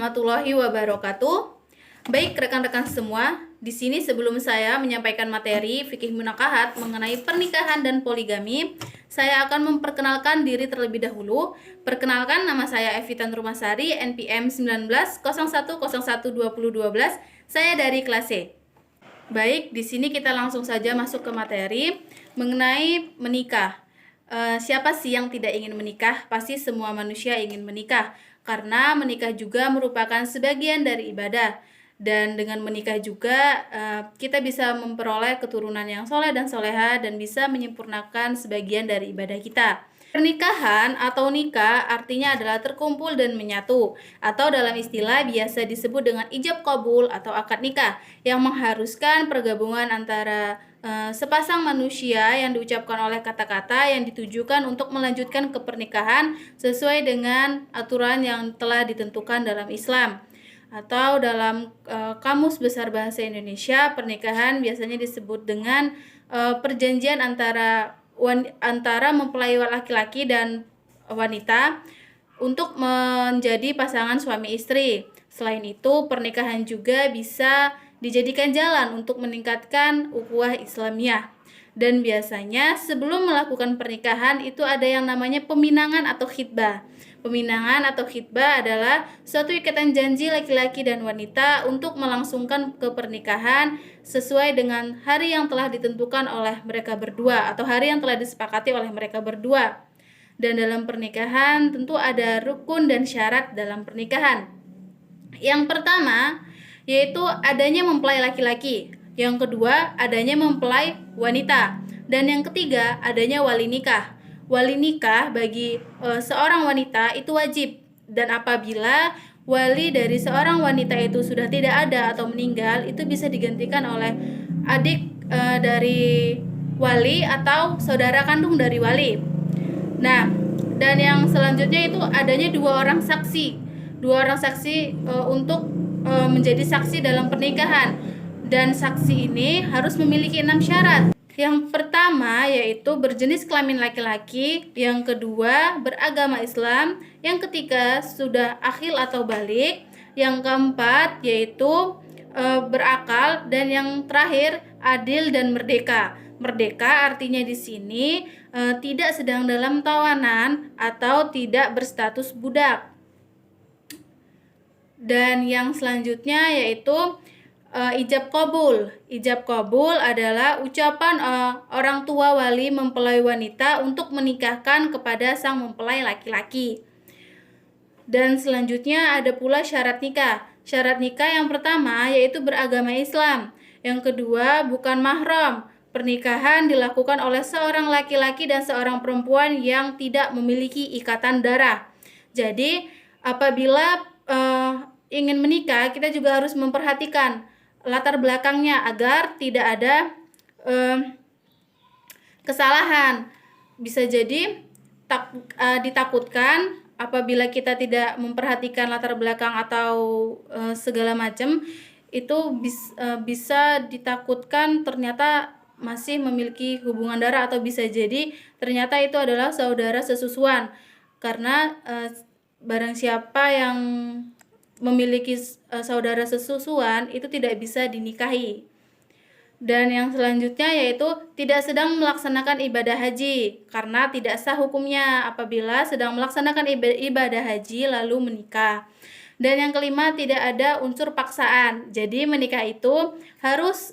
warahmatullahi wabarakatuh. Baik rekan-rekan semua, di sini sebelum saya menyampaikan materi fikih munakahat mengenai pernikahan dan poligami, saya akan memperkenalkan diri terlebih dahulu. Perkenalkan, nama saya Evitan Rumasari, NPM 1901012012. Saya dari kelas C. Baik, di sini kita langsung saja masuk ke materi mengenai menikah. Siapa sih yang tidak ingin menikah? Pasti semua manusia ingin menikah, karena menikah juga merupakan sebagian dari ibadah. Dan dengan menikah juga kita bisa memperoleh keturunan yang soleh dan soleha dan bisa menyempurnakan sebagian dari ibadah kita. Pernikahan atau nikah artinya adalah terkumpul dan menyatu, atau dalam istilah biasa disebut dengan ijab qabul atau akad nikah, yang mengharuskan pergabungan antara sepasang manusia yang diucapkan oleh kata-kata yang ditujukan untuk melanjutkan ke pernikahan sesuai dengan aturan yang telah ditentukan dalam Islam. Atau dalam Kamus Besar Bahasa Indonesia, pernikahan biasanya disebut dengan perjanjian antara mempelai laki-laki dan wanita untuk menjadi pasangan suami istri. Selain itu, pernikahan juga bisa dijadikan jalan untuk meningkatkan ukhuwah Islamiyah. Dan biasanya sebelum melakukan pernikahan itu ada yang namanya peminangan atau khitbah. Peminangan atau khitbah adalah suatu ikatan janji laki-laki dan wanita untuk melangsungkan ke pernikahan sesuai dengan hari yang telah ditentukan oleh mereka berdua atau hari yang telah disepakati oleh mereka berdua. Dan dalam pernikahan tentu ada rukun dan syarat dalam pernikahan. Yang pertama yaitu adanya mempelai laki-laki. Yang kedua adanya mempelai wanita. Dan yang ketiga adanya wali nikah. Wali nikah bagi seorang wanita itu wajib, dan apabila wali dari seorang wanita itu sudah tidak ada atau meninggal, itu bisa digantikan oleh adik dari wali atau saudara kandung dari wali. Nah, dan yang selanjutnya itu adanya dua orang saksi untuk menjadi saksi dalam pernikahan, dan saksi ini harus memiliki 6 syarat. Yang pertama yaitu berjenis kelamin laki-laki, yang kedua beragama Islam, yang ketiga sudah akhil atau balik, yang keempat yaitu berakal, dan yang terakhir adil dan merdeka. Merdeka artinya di sini tidak sedang dalam tawanan atau tidak berstatus budak. Dan yang selanjutnya yaitu ijab qabul. Ijab qabul adalah ucapan orang tua wali mempelai wanita untuk menikahkan kepada sang mempelai laki-laki. Dan selanjutnya ada pula syarat nikah. Syarat nikah yang pertama yaitu beragama Islam. Yang kedua bukan mahram. Pernikahan dilakukan oleh seorang laki-laki dan seorang perempuan yang tidak memiliki ikatan darah. Jadi apabila ingin menikah, kita juga harus memperhatikan latar belakangnya agar tidak ada kesalahan. Bisa jadi ditakutkan apabila kita tidak memperhatikan latar belakang atau segala macam, itu bisa ditakutkan ternyata masih memiliki hubungan darah, atau bisa jadi ternyata itu adalah saudara sesusuan, karena barang siapa yang memiliki saudara sesusuan itu tidak bisa dinikahi. Dan yang selanjutnya yaitu tidak sedang melaksanakan ibadah haji, karena tidak sah hukumnya apabila sedang melaksanakan ibadah haji lalu menikah. Dan yang kelima tidak ada unsur paksaan. Jadi menikah itu harus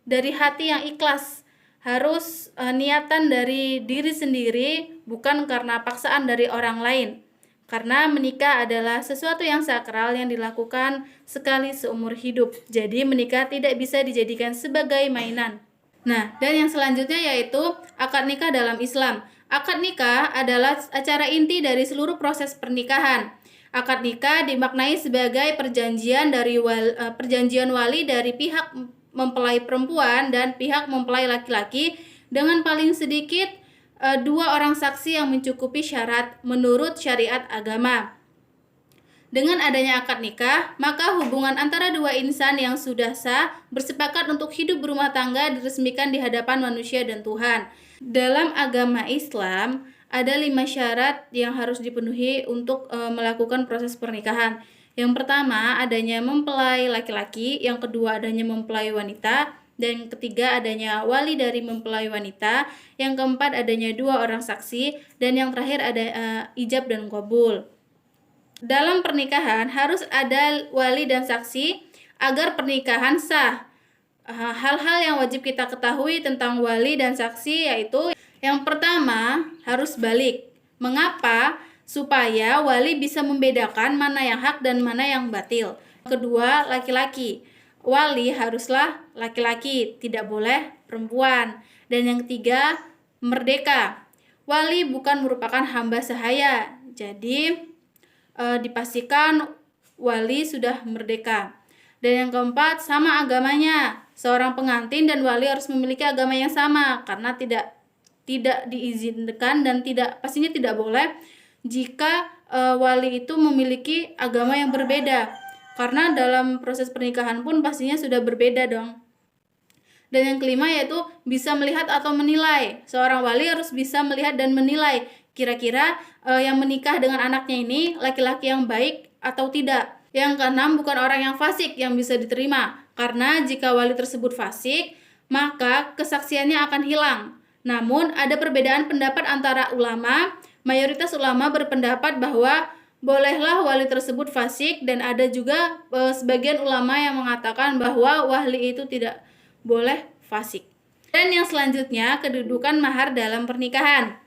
dari hati yang ikhlas, harus niatan dari diri sendiri, bukan karena paksaan dari orang lain. Karena menikah adalah sesuatu yang sakral yang dilakukan sekali seumur hidup. Jadi menikah tidak bisa dijadikan sebagai mainan. Nah, dan yang selanjutnya yaitu akad nikah dalam Islam. Akad nikah adalah acara inti dari seluruh proses pernikahan. Akad nikah dimaknai sebagai perjanjian wali dari pihak mempelai perempuan dan pihak mempelai laki-laki dengan paling sedikit 2 orang saksi yang mencukupi syarat menurut syariat agama. Dengan adanya akad nikah, maka hubungan antara dua insan yang sudah sah bersepakat untuk hidup berumah tangga diresmikan di hadapan manusia dan Tuhan. Dalam agama Islam, ada 5 syarat yang harus dipenuhi untuk melakukan proses pernikahan. Yang pertama, adanya mempelai laki-laki, yang kedua adanya mempelai wanita, dan yang ketiga adanya wali dari mempelai wanita, yang keempat adanya 2 orang saksi, dan yang terakhir ada ijab dan qabul. Dalam pernikahan harus ada wali dan saksi agar pernikahan sah. Hal-hal yang wajib kita ketahui tentang wali dan saksi yaitu yang pertama harus balik. Mengapa? Supaya wali bisa membedakan mana yang hak dan mana yang batil. Kedua, laki-laki. Wali haruslah laki-laki, tidak boleh perempuan. Dan yang ketiga, merdeka. Wali bukan merupakan hamba sahaya. Jadi dipastikan wali sudah merdeka. Dan yang keempat, sama agamanya. Seorang pengantin dan wali harus memiliki agama yang sama karena tidak diizinkan dan pastinya tidak boleh jika wali itu memiliki agama yang berbeda. Karena dalam proses pernikahan pun pastinya sudah berbeda dong. Dan yang kelima yaitu bisa melihat atau menilai. Seorang wali harus bisa melihat dan menilai kira-kira yang menikah dengan anaknya ini laki-laki yang baik atau tidak. Yang keenam, bukan orang yang fasik yang bisa diterima. Karena jika wali tersebut fasik, maka kesaksiannya akan hilang. Namun ada perbedaan pendapat antara ulama. Mayoritas ulama berpendapat bahwa bolehlah wali tersebut fasik, dan ada juga sebagian ulama yang mengatakan bahwa wali itu tidak boleh fasik. Dan yang selanjutnya, kedudukan mahar dalam pernikahan.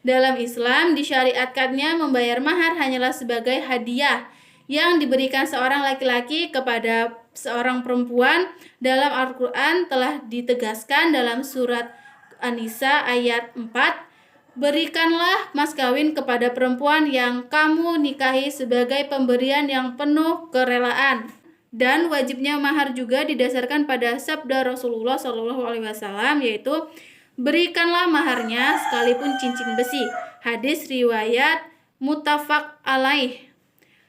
Dalam Islam disyariatkannya membayar mahar hanyalah sebagai hadiah yang diberikan seorang laki-laki kepada seorang perempuan. Dalam Al-Quran telah ditegaskan dalam surat An-Nisa ayat 4, berikanlah mas kawin kepada perempuan yang kamu nikahi sebagai pemberian yang penuh kerelaan. Dan wajibnya mahar juga didasarkan pada sabda Rasulullah SAW, yaitu berikanlah maharnya sekalipun cincin besi. Hadis riwayat muttafaq alaih.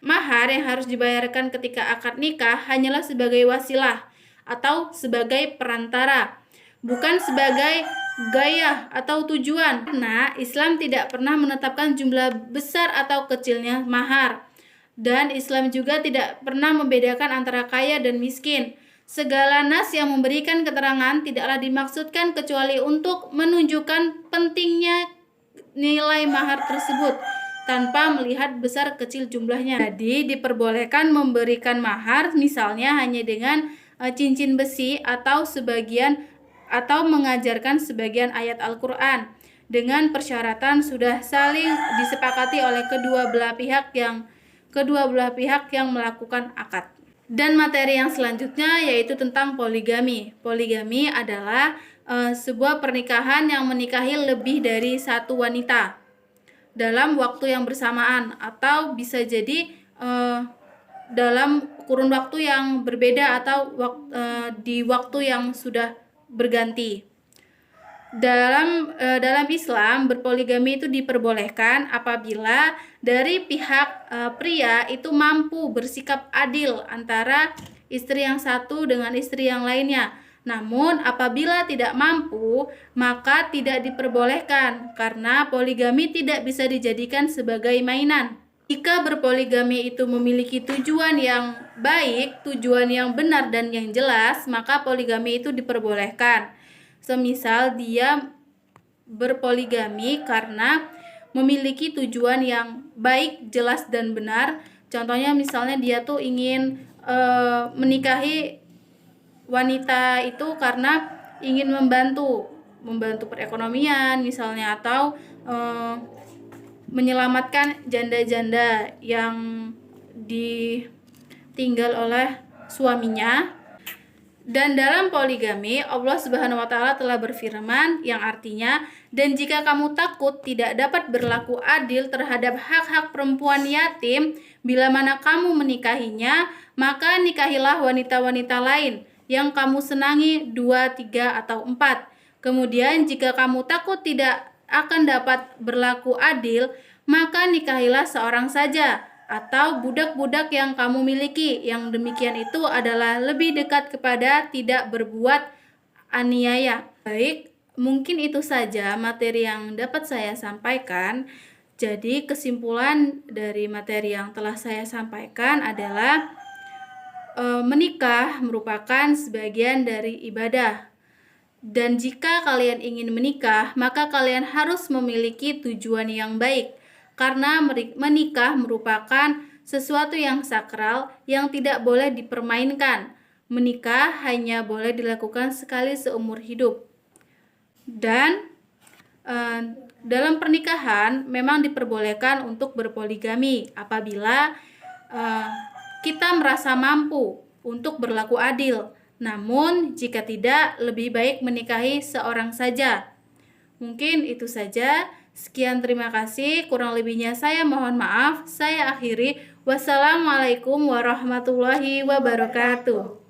Mahar yang harus dibayarkan ketika akad nikah hanyalah sebagai wasilah atau sebagai perantara, bukan sebagai gaya atau tujuan. Karena Islam tidak pernah menetapkan jumlah besar atau kecilnya mahar. Dan Islam juga tidak pernah membedakan antara kaya dan miskin. Segala nas yang memberikan keterangan tidaklah dimaksudkan kecuali untuk menunjukkan pentingnya nilai mahar tersebut tanpa melihat besar kecil jumlahnya. Jadi diperbolehkan memberikan mahar misalnya hanya dengan cincin besi atau mengajarkan sebagian ayat Al-Quran dengan persyaratan sudah saling disepakati oleh kedua belah pihak yang melakukan akad. Dan materi yang selanjutnya yaitu tentang poligami. Poligami adalah sebuah pernikahan yang menikahi lebih dari satu wanita dalam waktu yang bersamaan, atau bisa jadi dalam kurun waktu yang berbeda atau di waktu yang sudah berganti. Dalam Islam, berpoligami itu diperbolehkan apabila dari pihak pria itu mampu bersikap adil antara istri yang satu dengan istri yang lainnya. Namun apabila tidak mampu, maka tidak diperbolehkan karena poligami tidak bisa dijadikan sebagai mainan. Jika berpoligami itu memiliki tujuan yang baik, tujuan yang benar dan yang jelas, maka poligami itu diperbolehkan. Semisal dia berpoligami karena memiliki tujuan yang baik, jelas dan benar. Contohnya misalnya dia tuh ingin menikahi wanita itu karena ingin membantu perekonomian misalnya, atau menyelamatkan janda-janda yang ditinggal oleh suaminya. Dan dalam poligami Allah Subhanahu wa taala telah berfirman yang artinya, dan jika kamu takut tidak dapat berlaku adil terhadap hak-hak perempuan yatim bila mana kamu menikahinya, maka nikahilah wanita-wanita lain yang kamu senangi 2, 3 atau 4. Kemudian jika kamu takut tidak akan dapat berlaku adil, maka nikahilah seorang saja atau budak-budak yang kamu miliki. Yang demikian itu adalah lebih dekat kepada tidak berbuat aniaya. Baik, mungkin itu saja materi yang dapat saya sampaikan. Jadi kesimpulan dari materi yang telah saya sampaikan adalah menikah merupakan sebagian dari ibadah. Dan jika kalian ingin menikah, maka kalian harus memiliki tujuan yang baik. Karena menikah merupakan sesuatu yang sakral yang tidak boleh dipermainkan. Menikah hanya boleh dilakukan sekali seumur hidup. Dan dalam pernikahan memang diperbolehkan untuk berpoligami apabila kita merasa mampu untuk berlaku adil. Namun jika tidak, lebih baik menikahi seorang saja. Mungkin itu saja. Sekian, terima kasih. Kurang lebihnya saya mohon maaf. Saya akhiri. Wassalamualaikum warahmatullahi wabarakatuh.